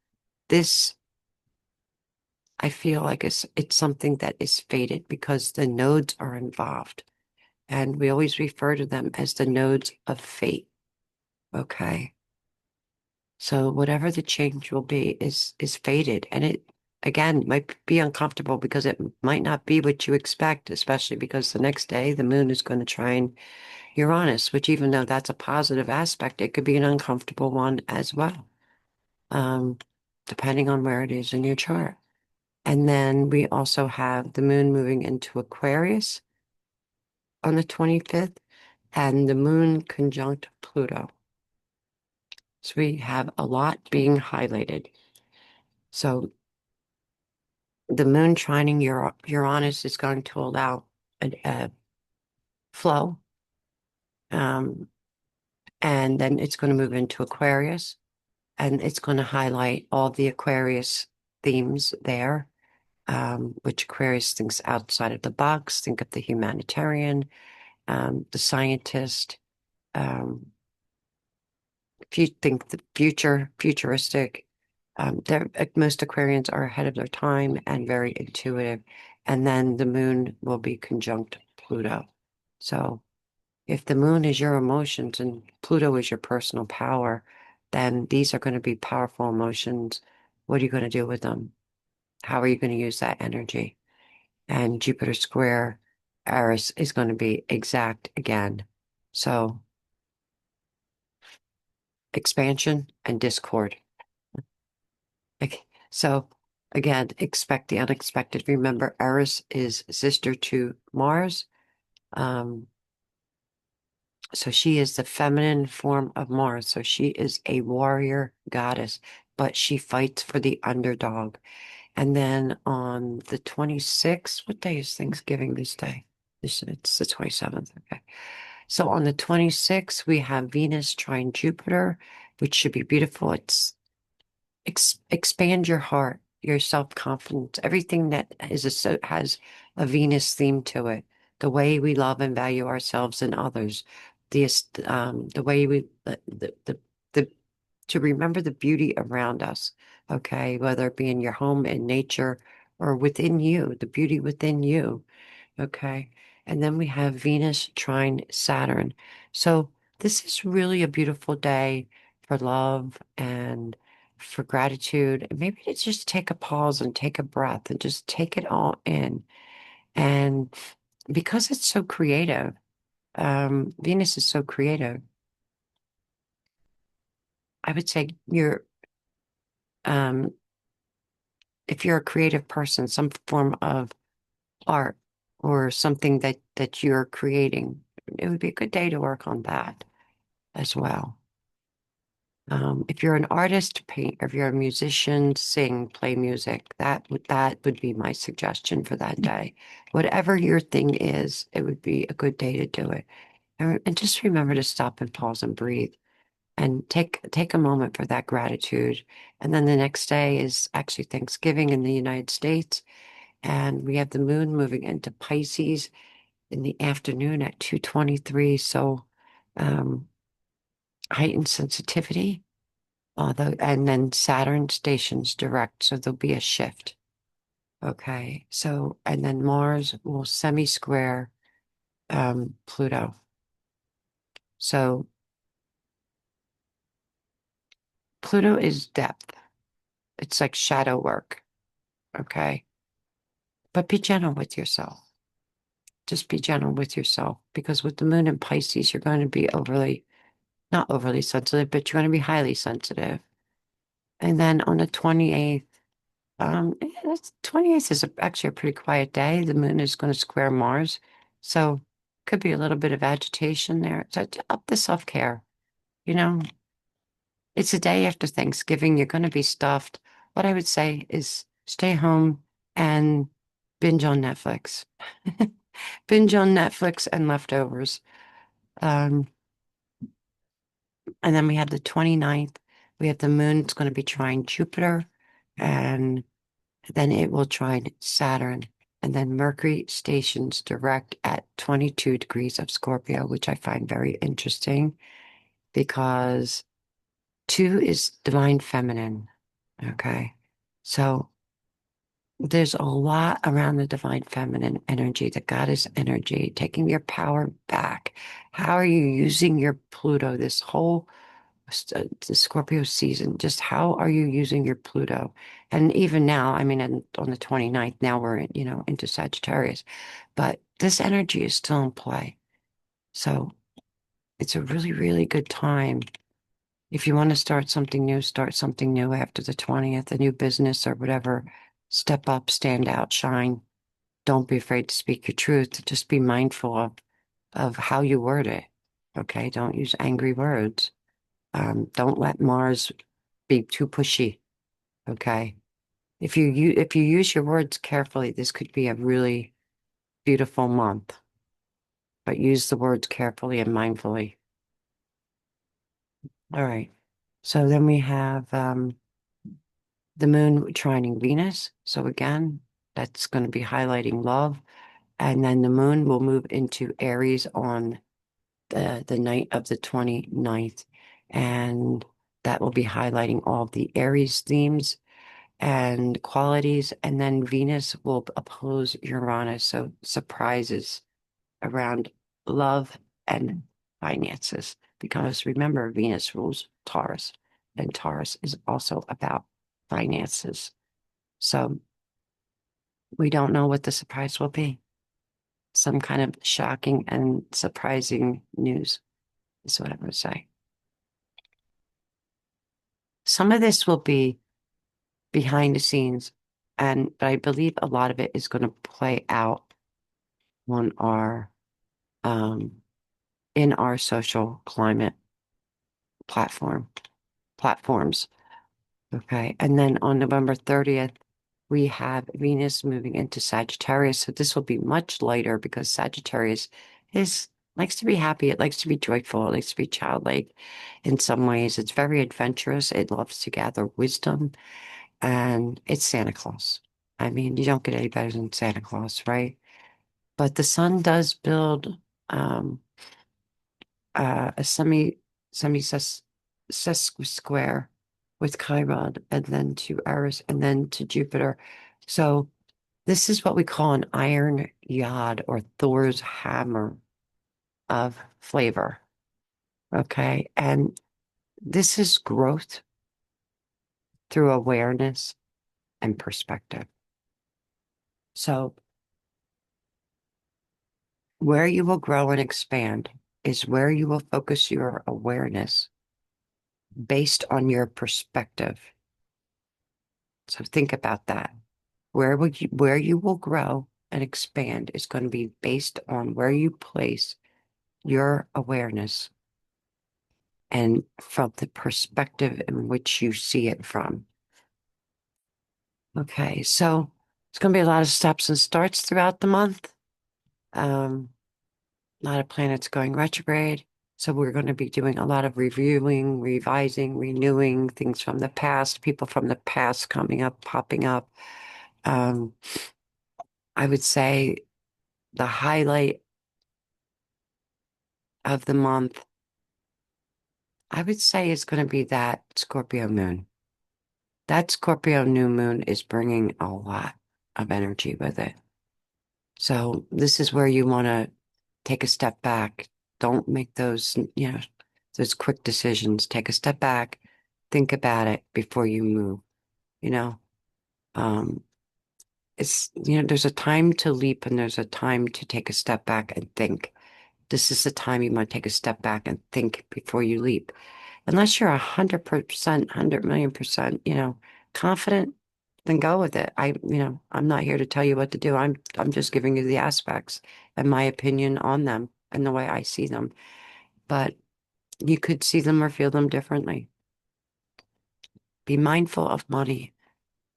this, I feel like it's something that is fated because the nodes are involved. And we always refer to them as the nodes of fate. Okay. So whatever the change will be is fated. And it again might be uncomfortable because it might not be what you expect, especially because the next day the moon is going to trine Uranus, which even though that's a positive aspect, it could be an uncomfortable one as well. Um, Depending on where it is in your chart. And then we also have the moon moving into Aquarius on the 25th and the moon conjunct Pluto. So we have a lot being highlighted. So the moon trining Uranus is going to allow a flow, um, and then it's going to move into Aquarius, and it's going to highlight all the Aquarius themes there, which Aquarius thinks outside of the box. Think of the humanitarian, the scientist. Um, if you think the futuristic, most Aquarians are ahead of their time and very intuitive. And then the moon will be conjunct Pluto. So if the moon is your emotions and Pluto is your personal power, then these are going to be powerful emotions. What are you going to do with them? How are you going to use that energy? And Jupiter square Eris is going to be exact again. So expansion and discord. Okay. So again, expect the unexpected. Remember, Eris is sister to Mars. Um, so she is the feminine form of Mars. So she is a warrior goddess, but she fights for the underdog. And then on the 26th, what day is Thanksgiving this day? It's the 27th. Okay. So on the 26th, we have Venus trine Jupiter, which should be beautiful. It's expand your heart, your self-confidence, everything that has a Venus theme to it. The way we love and value ourselves and others, the way we the to remember the beauty around us. Okay, whether it be in your home, in nature, or within you, the beauty within you. Okay. And then we have Venus trine Saturn. So this is really a beautiful day for love and for gratitude. And maybe to just take a pause and take a breath and just take it all in. And because it's so creative, Venus is so creative, I would say um, if you're a creative person, some form of art or something that you're creating, it would be a good day to work on that as well. If you're an artist, paint. If you're a musician, sing, play music. That would be my suggestion for that day. Whatever your thing is, it would be a good day to do it. And just remember to stop and pause and breathe and take a moment for that gratitude. And then the next day is actually Thanksgiving in the United States, and we have the moon moving into Pisces in the afternoon at 2:23. So um, heightened sensitivity. Although, and then Saturn stations direct, so there'll be a shift. Okay, so and then Mars will semi-square Pluto. So Pluto is depth. It's like shadow work. Okay, but be gentle with yourself. Just be gentle with yourself because with the moon in Pisces, you're going to be not overly sensitive, but you're going to be highly sensitive. And then on the 28th, 28th is actually a pretty quiet day. The moon is going to square Mars. So could be a little bit of agitation there. So up the self-care, you know, it's a day after Thanksgiving. You're going to be stuffed. What I would say is stay home and binge on Netflix. Binge on Netflix and leftovers. Um, and then we have the 29th. We have the moon. It's going to be trying Jupiter, and then it will trine Saturn. And then Mercury stations direct at 22 degrees of Scorpio, which I find very interesting because two is divine feminine. Okay. So there's a lot around the divine feminine energy, the goddess energy, taking your power back. How are you using your Pluto this whole the Scorpio season? Just how are you using your Pluto? And even now, I mean, on the 29th, now we're into Sagittarius, but this energy is still in play. So it's a really, really good time. If you want to start something new after the 20th, a new business or whatever. Step up, stand out, shine. Don't be afraid to speak your truth. Just be mindful of how you word it. Okay. Don't use angry words. Don't let Mars be too pushy. Okay. If you use your words carefully, this could be a really beautiful month, but use the words carefully and mindfully. All right. So then we have the moon trining Venus. So again, that's going to be highlighting love. And then the moon will move into Aries on the night of the 29th. And that will be highlighting all the Aries themes and qualities. And then Venus will oppose Uranus. So surprises around love and finances. Because remember, Venus rules Taurus, and Taurus is also about finances. So we don't know what the surprise will be. Some kind of shocking and surprising news is what I would say. Some of this will be behind the scenes, but I believe a lot of it is going to play out on our um, in our social climate platforms. Okay. And then on November 30th, we have Venus moving into Sagittarius. So this will be much lighter because Sagittarius is likes to be happy. It likes to be joyful. It likes to be childlike in some ways. It's very adventurous. It loves to gather wisdom, and it's Santa Claus. I mean, you don't get any better than Santa Claus, right? But the sun does build um, a semi square with Chiron and then to Eris and then to Jupiter. So this is what we call an iron yod or Thor's hammer of flavor. Okay. And this is growth through awareness and perspective. So where you will grow and expand is where you will focus your awareness based on your perspective. So think about that. Where you will grow and expand is going to be based on where you place your awareness and from the perspective in which you see it from. Okay, so it's going to be a lot of stops and starts throughout the month. A lot of planets going retrograde. So we're going to be doing a lot of reviewing, revising, renewing things from the past, people from the past coming up, popping up. Um, I would say the highlight of the month I would say it's going to be that Scorpio moon. That Scorpio new moon is bringing a lot of energy with it. So this is where you want to take a step back. Don't make those quick decisions. Take a step back, think about it before you move, you know. Um, there's a time to leap and there's a time to take a step back and think. This is the time you want to take a step back and think before you leap. Unless you're 100%, 100 million%, confident, then go with it. I'm not here to tell you what to do. I'm just giving you the aspects and my opinion on them and the way I see them. But you could see them or feel them differently. Be mindful of money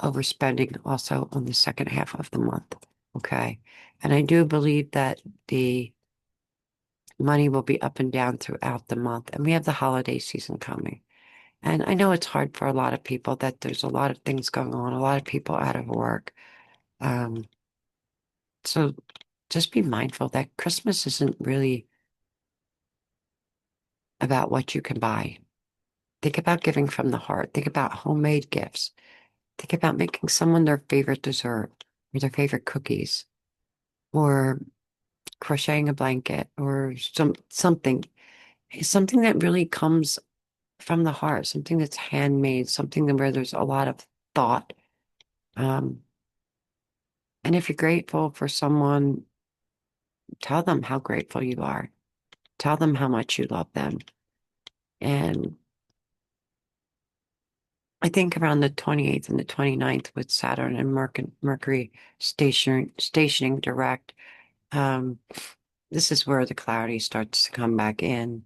overspending also on the second half of the month. Okay. And I do believe that the money will be up and down throughout the month. And we have the holiday season coming. And I know it's hard for a lot of people that there's a lot of things going on, a lot of people out of work. Um, so just be mindful that Christmas isn't really about what you can buy. Think about giving from the heart. Think about homemade gifts. Think about making someone their favorite dessert or their favorite cookies or crocheting a blanket or something that really comes from the heart, something that's handmade, something that where there's a lot of thought. Um, and if you're grateful for someone, tell them how grateful you are. Tell them how much you love them. And I think around the 28th and the 29th with Saturn and Mercury stationing direct, um, this is where the clarity starts to come back in.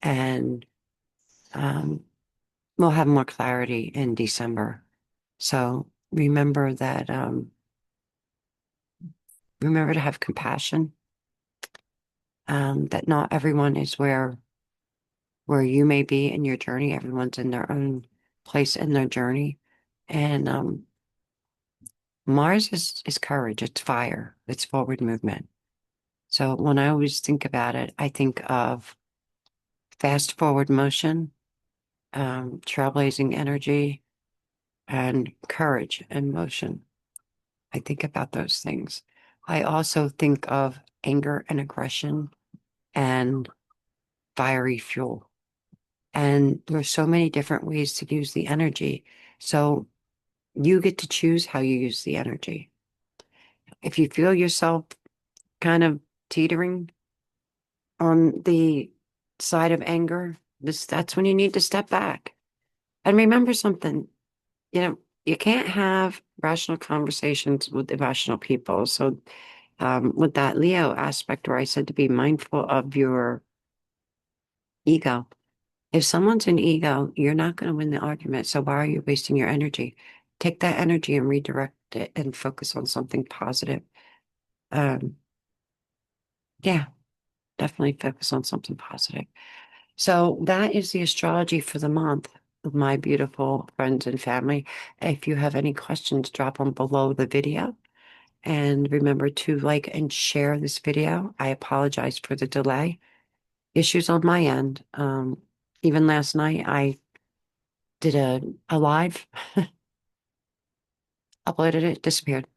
And um, we'll have more clarity in December. So remember to have compassion, that not everyone is where you may be in your journey. Everyone's in their own place in their journey. And Mars is courage, it's fire, it's forward movement. So when I always think about it, I think of fast forward motion, trailblazing energy, and courage and motion. I think about those things. I also think of anger and aggression and fiery fuel. And there's so many different ways to use the energy. So you get to choose how you use the energy. If you feel yourself kind of teetering on the side of anger, that's when you need to step back. And remember something, you can't have rational conversations with irrational people. So with that Leo aspect where I said to be mindful of your ego. If someone's an ego, you're not going to win the argument. So why are you wasting your energy? Take that energy and redirect it and focus on something positive. Um, yeah, definitely focus on something positive. So that is the astrology for the month of my beautiful friends and family. If you have any questions, drop them below the video. And remember to like and share this video. I apologize for the delay. Issues on my end. Even last night, I did a live, uploaded it, disappeared.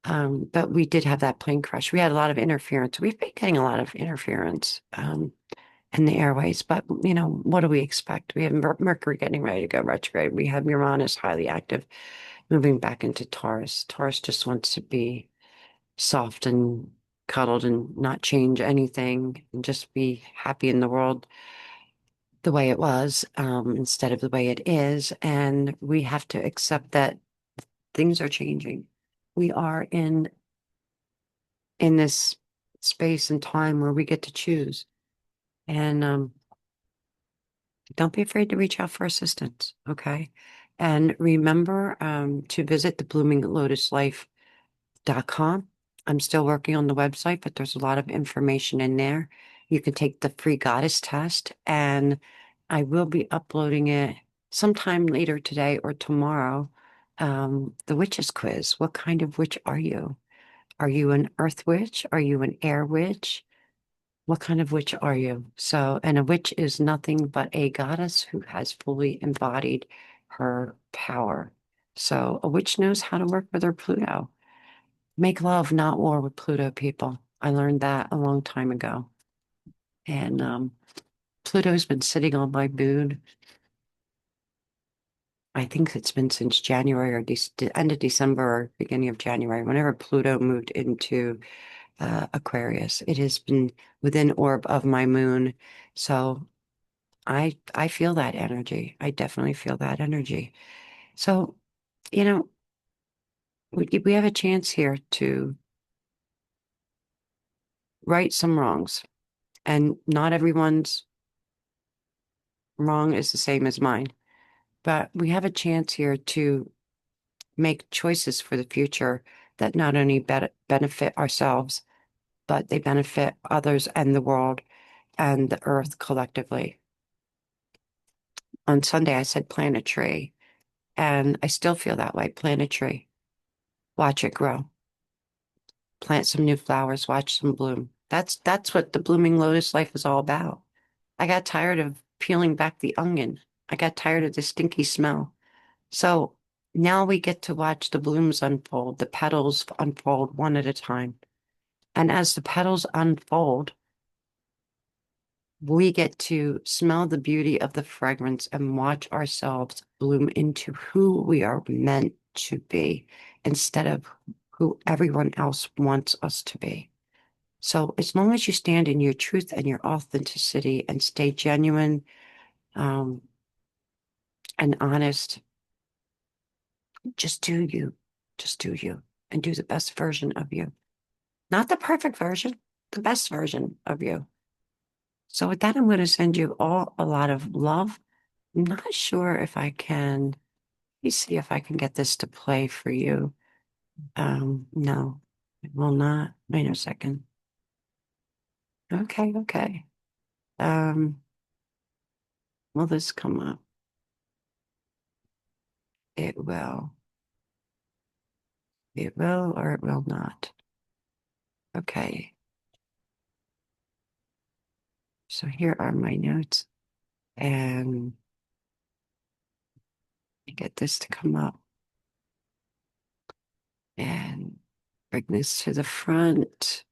But we did have that plane crash. We had a lot of interference. We've been getting a lot of interference in the airways, but what do we expect? We have Mercury getting ready to go retrograde. We have Uranus highly active, moving back into Taurus. Taurus just wants to be soft and cuddled and not change anything and just be happy in the world the way it was, instead of the way it is. And we have to accept that things are changing. We are in this space and time where we get to choose. And don't be afraid to reach out for assistance, okay? And remember to visit the bloominglotuslife.com. I'm still working on the website, but there's a lot of information in there. You can take the free goddess test, and I will be uploading it sometime later today or tomorrow. The witches quiz. What kind of witch are you? Are you an earth witch? Are you an air witch? What kind of witch are you? So, and a witch is nothing but a goddess who has fully embodied her power. So, a witch knows how to work with her Pluto. Make love, not war with Pluto, people. I learned that a long time ago. And Pluto's been sitting on my moon. I think it's been since January or end of December or beginning of January, whenever Pluto moved into Aquarius. It has been within orb of my moon. So I feel that energy. I definitely feel that energy. So, you know, we have a chance here to right some wrongs. And not everyone's wrong is the same as mine. But we have a chance here to make choices for the future that not only benefit ourselves, but they benefit others and the world and the earth collectively. On Sunday, I said plant a tree, and I still feel that way. Plant a tree, watch it grow, plant some new flowers, watch them bloom. That's what the blooming lotus life is all about. I got tired of peeling back the onion. I got tired of the stinky smell. So now we get to watch the blooms unfold, the petals unfold one at a time. And as the petals unfold, we get to smell the beauty of the fragrance and watch ourselves bloom into who we are meant to be instead of who everyone else wants us to be. So as long as you stand in your truth and your authenticity and stay genuine, um, and honest, just do you. Just do you and do the best version of you. Not the perfect version, the best version of you. So with that, I'm going to send you all a lot of love. I'm not sure if I can, let me see if I can get this to play for you. No, it will not. Wait a second. Okay, okay. Will this come up? It will. It will or it will not. Okay. So here are my notes and get this to come up and bring this to the front.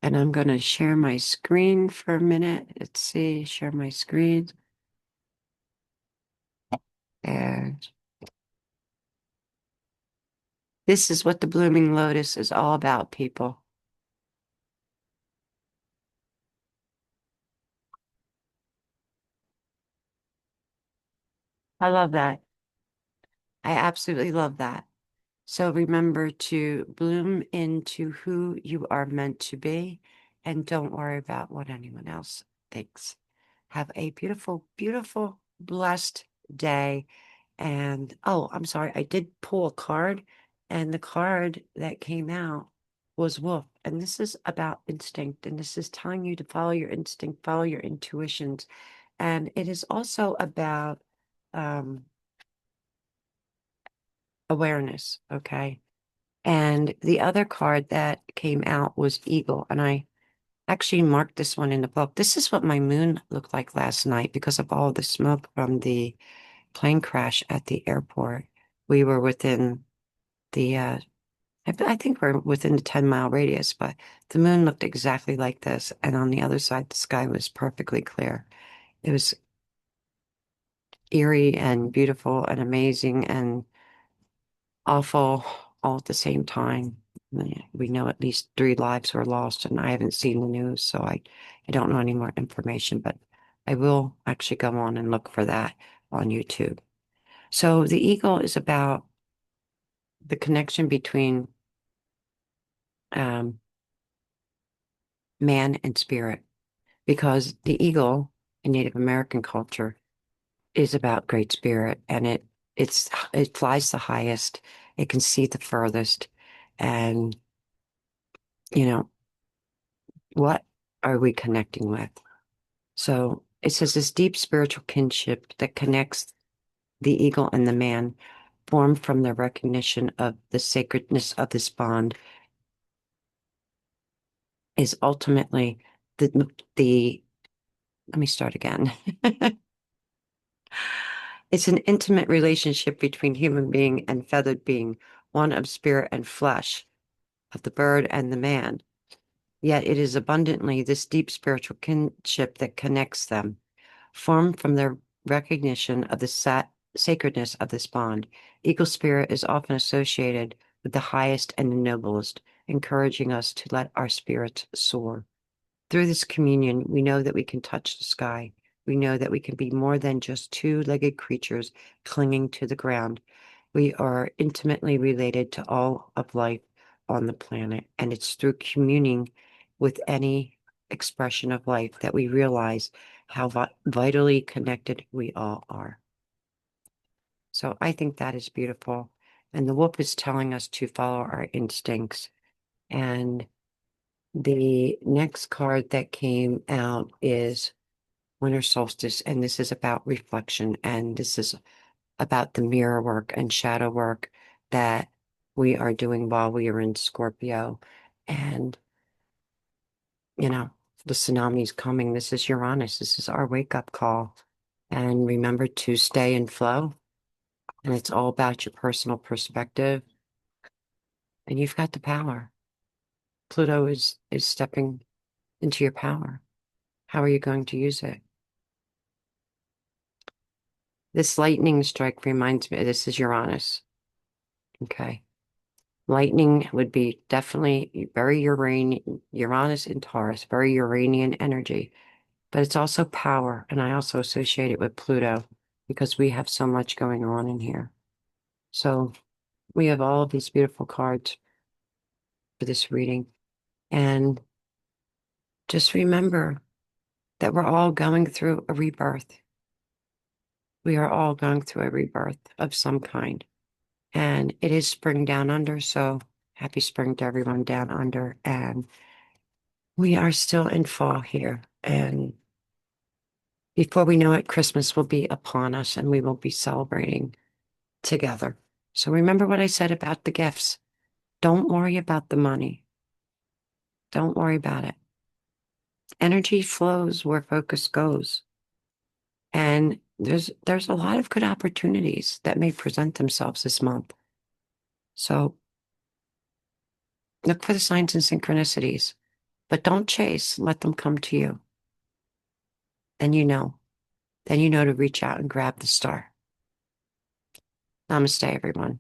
And I'm going to share my screen for a minute. Let's see, share my screen. And this is what the Blooming Lotus is all about, people. I love that. I absolutely love that. So remember to bloom into who you are meant to be and don't worry about what anyone else thinks. Have a beautiful, beautiful, blessed day. And oh, I'm sorry, I did pull a card, and the card that came out was Wolf. And this is about instinct, and this is telling you to follow your instinct, follow your intuitions. And it is also about um, awareness, okay? And the other card that came out was Eagle. And I actually marked this one in the book. This is what my moon looked like last night because of all the smoke from the plane crash at the airport. We were within the, I think we're within the 10-mile radius, but the moon looked exactly like this. And on the other side, the sky was perfectly clear. It was eerie and beautiful and amazing and awful all at the same time. We know at least 3 lives were lost, and I haven't seen the news, so I don't know any more information, but I will actually go on and look for that on YouTube. So the eagle is about the connection between um, man and spirit, because the eagle in Native American culture is about great spirit, and it flies the highest, it can see the furthest, and you know what are we connecting with? So it says this deep spiritual kinship that connects the eagle and the man, formed from the recognition of the sacredness of this bond. is ultimately the let me start again. It's an intimate relationship between human being and feathered being, one of spirit and flesh, of the bird and the man. Yet it is abundantly this deep spiritual kinship that connects them, formed from their recognition of the sacredness of this bond. Eagle spirit is often associated with the highest and the noblest, encouraging us to let our spirits soar. Through this communion, we know that we can touch the sky. We know that we can be more than just two-legged creatures clinging to the ground. We are intimately related to all of life on the planet, and it's through communing with any expression of life that we realize how vitally connected we all are. So I think that is beautiful. And the wolf is telling us to follow our instincts. And the next card that came out is Winter Solstice, and this is about reflection, and this is about the mirror work and shadow work that we are doing while we are in Scorpio. And, you know, the tsunami's coming. This is Uranus. This is our wake-up call. And remember to stay in flow. And it's all about your personal perspective. And you've got the power. Pluto is stepping into your power. How are you going to use it? This lightning strike reminds me, this is Uranus. Okay. Lightning would be definitely very Uranian, Uranus in Taurus, very Uranian energy, but it's also power. And I also associate it with Pluto because we have so much going on in here. So we have all of these beautiful cards for this reading. And just remember that we're all going through a rebirth. We are all going through a rebirth of some kind. And it is spring down under, so happy spring to everyone down under. And we are still in fall here. And before we know it, Christmas will be upon us and we will be celebrating together. So remember what I said about the gifts. Don't worry about the money. Don't worry about it. Energy flows where focus goes. And there's a lot of good opportunities that may present themselves this month. So look for the signs and synchronicities, but don't chase. Let them come to you. Then you know. Then you know to reach out and grab the star. Namaste, everyone.